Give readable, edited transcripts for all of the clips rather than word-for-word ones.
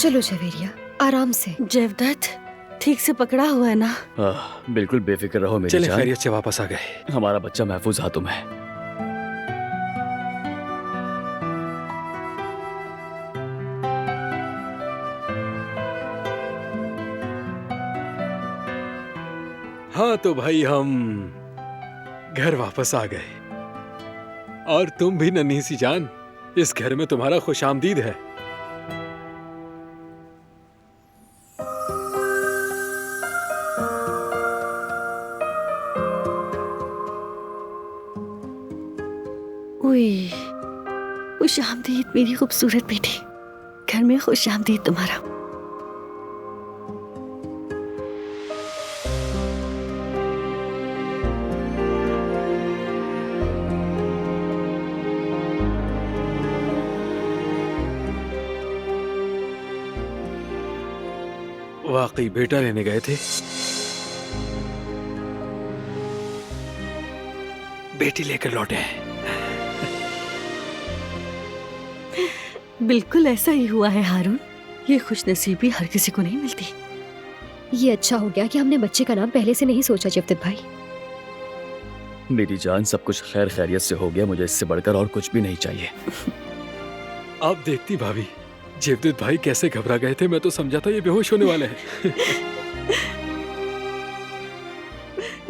चलो जवेरिया, आराम से। जेवदत्त ठीक से पकड़ा हुआ है ना? बिल्कुल बेफिक्र रहो मेरी चले जान। खैरियत से वापस आ गए। हमारा बच्चा महफूज हाथों में है। हाँ तो भाई हम घर वापस आ गए, और तुम भी नन्ही सी जान, इस घर में तुम्हारा खुशामदीद है। खुशामदीद मेरी खूबसूरत बेटी, घर में खुशामदीद तुम्हारा। वाकई बेटा लेने गए थे, बेटी लेकर लौटे हैं। बिल्कुल ऐसा ही हुआ है हारून। ये खुशनसीबी हर किसी को नहीं मिलती। ये अच्छा हो गया कि हमने बच्चे का नाम पहले से नहीं सोचा जेवदत्त भाई। मेरी जान, सब कुछ खैर खैरियत से हो गया। मुझे इससे बढ़कर और कुछ भी नहीं चाहिए। आप देखती भाभी, जेवदत्त भाई कैसे घबरा गए थे। मैं तो समझा था ये बेहोश होने वाले हैं।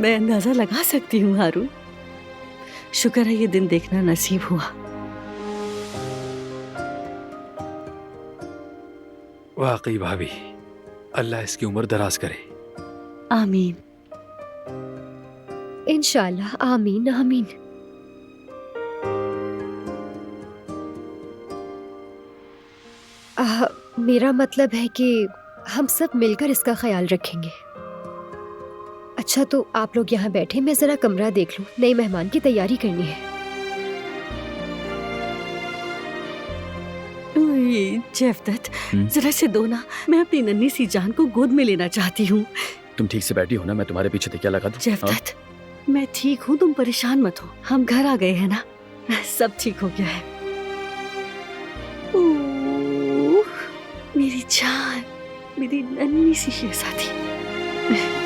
मैं अंदाजा लगा सकती हूँ हारून। शुक्र है ये दिन देखना नसीब हुआ। वाकई भाभी, अल्लाह इसकी उम्र दराज करे। आमीन। इंशाल्लाह, आमीन आमीन। मेरा मतलब है कि हम सब मिलकर इसका ख्याल रखेंगे। अच्छा तो आप लोग यहाँ बैठे, मैं जरा कमरा देख लूं। नए मेहमान की तैयारी करनी है। जेवदत्त, जरा से दो ना, मैं अपनी नन्ही सी जान को गोद में लेना चाहती हूँ। तुम ठीक से बैठी हो ना? मैं तुम्हारे पीछे तकिया लगा दूं? जेवदत्त, मैं ठीक हूँ, तुम परेशान मत हो। हम घर आ गए हैं ना, सब ठीक हो गया है। ओह, मेरी जान, मेरी नन्ही सी शहजादी।